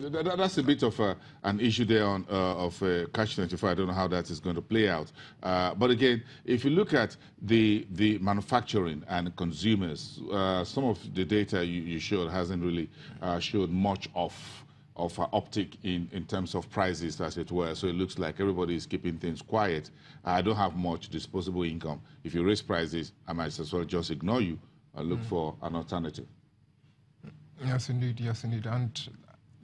that's a bit of an issue there on of catch-24. I don't know how that is going to play out. But again, if you look at the manufacturing and consumers, some of the data you showed hasn't really showed much of an uptick in terms of prices, as it were. So it looks like everybody is keeping things quiet. I don't have much disposable income. If you raise prices, I might as well just ignore you and look for an alternative. Yes, indeed. Yes, indeed. And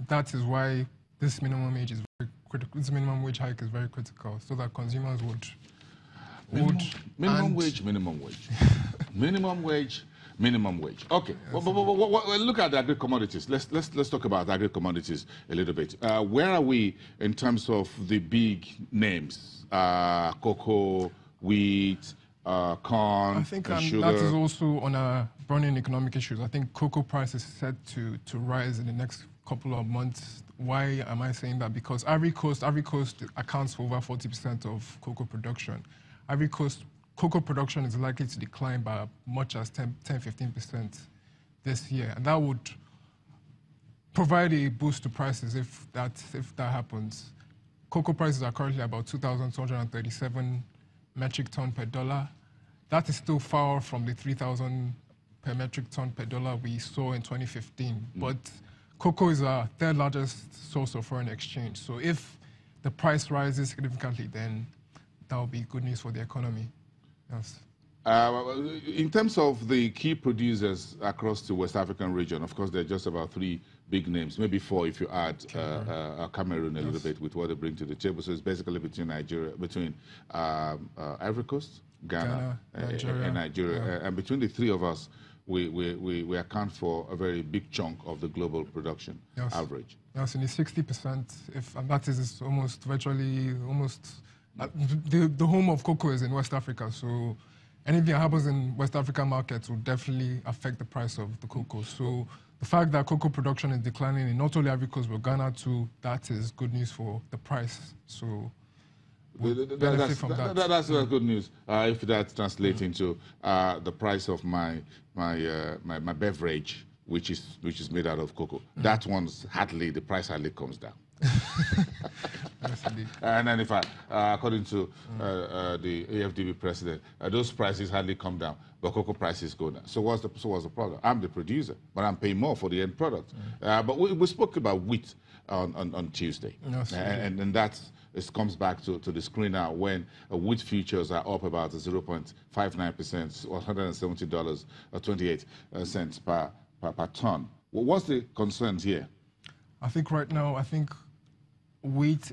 that is why this minimum wage is very critical. This minimum wage hike is very critical, so that consumers would minimum wage. Minimum wage. Okay. Yes, well, look at the agri-commodities. Let's talk about agri-commodities a little bit. Where are we in terms of the big names? Cocoa, wheat, corn, I think sugar. that is also on a burning economic issues. I think cocoa price is set to rise in the next couple of months. Why am I saying that? Because Ivory Coast accounts for over 40% of cocoa production. Ivory Coast cocoa production is likely to decline by much as 10-15% this year, and that would provide a boost to prices if that happens. Cocoa prices are currently about 2,237 metric ton per dollar. That is still far from the 3,000 per metric ton per dollar we saw in 2015. But cocoa is our third largest source of foreign exchange. So if the price rises significantly, then that will be good news for the economy. Yes. In terms of the key producers across the West African region, of course, there are just about 3 big names, maybe 4 if you add Cameroon a little bit with what they bring to the table. So it's basically between Ivory Coast, Ghana, and Nigeria. Yeah. And between the 3 of us, we account for a very big chunk of the global production average. Yes, and it's 60%. And that is almost virtually the home of cocoa is in West Africa. So anything that happens in West African markets will definitely affect the price of the cocoa. So the fact that cocoa production is declining in not only Ivory Coast but Ghana too, that is good news for the price. So that's good news. If that translates into the price of my beverage, which is made out of cocoa, that the price hardly comes down. Yes, indeed. And then according to the AFDB president, those prices hardly come down, but cocoa prices go down. So what's the problem? I'm the producer, but I'm paying more for the end product. But we spoke about wheat on Tuesday, yes, and it comes back to the screen now when wheat futures are up about 0.59%, or $170.28 per ton. What's the concerns here? I think right now, wheat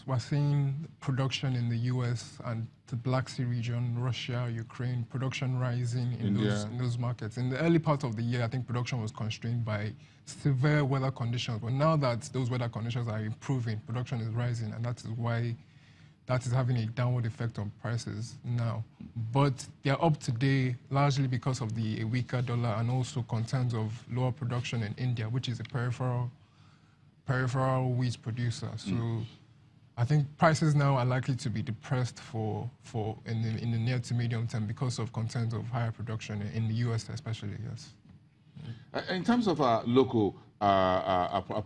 we're seeing production in the US and the Black Sea region, Russia, Ukraine, production rising in those markets. In the early part of the year, I think production was constrained by severe weather conditions. But now that those weather conditions are improving, production is rising, and that is why that is having a downward effect on prices now. But they're up today largely because of a weaker dollar and also concerns of lower production in India, which is a peripheral wheat producer. So I think prices now are likely to be depressed in the near to medium term because of concerns of higher production in the US especially, yes. In terms of local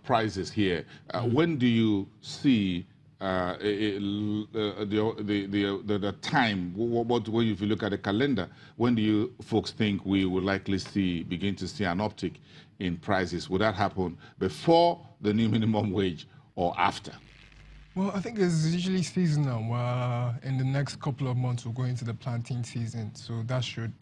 prices here, when do you see the time, when if you look at the calendar, when do you folks think we will likely begin to see an uptick in prices? Would that happen before the new minimum wage or after? Well, I think it's usually seasonal. In the next couple of months, we'll go into the planting season, so that should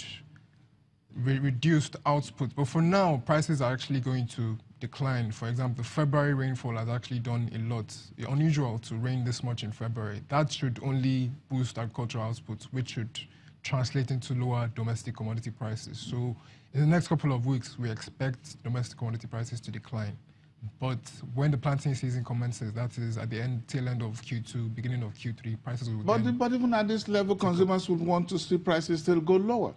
reduce the output. But for now, prices are actually going to decline. For example, February rainfall has actually done a lot. It's unusual to rain this much in February. That should only boost agricultural output, which should translate into lower domestic commodity prices. So in the next couple of weeks, we expect domestic commodity prices to decline. But when the planting season commences, that is at the tail end of Q2, beginning of Q3, prices will But even at this level, consumers would want to see prices still go lower.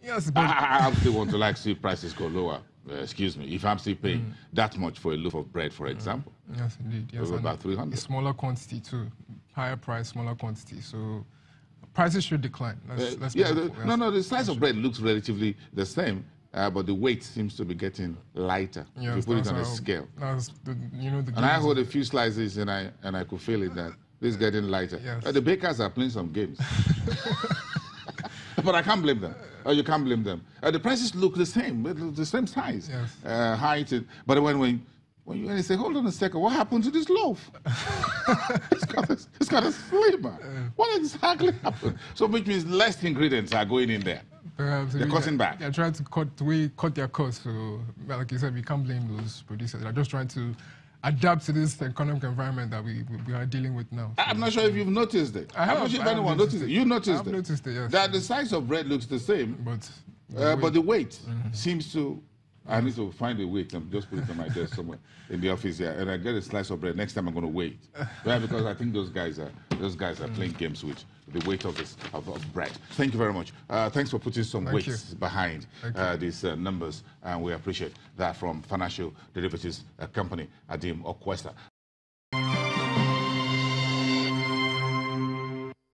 Yes, but I still want to see prices go lower. Excuse me, if I'm still paying that much for a loaf of bread, for example. Yes, indeed. Yes, about 300. A smaller quantity too, higher price, smaller quantity. So prices should decline. Let's the size of bread looks relatively the same. but the weight seems to be getting lighter. Yes, you put it on a how- scale. That's the, you know, the And I games- hold a few slices, and I could feel it that this is getting lighter. Yes. The bakers are playing some games. But I can't blame them. You can't blame them. The prices look the same size, Yes. height. But when you say, hold on a second, what happened to this loaf? it's got a slimmer. What exactly happened? So which means less ingredients are going in there. Perhaps They're cutting back. They're trying to cut their costs. So, like you said, we can't blame those producers. They're just trying to adapt to this economic environment that we are dealing with now. I'm not sure if you've noticed it. I have. I'm not sure if I have anyone noticed noticed it. it. You noticed I've it. noticed it, yes. That the size of bread looks the same, But the weight seems to. I need to find a weight and just put it on my desk somewhere in the office here, and I get a slice of bread. Next time I'm going to wait, right? Because I think those guys are playing games with the weight of bread. Thank you very much. Thanks for putting some weight behind these numbers, and we appreciate that from Financial Derivatives Company, Adim Okwesta.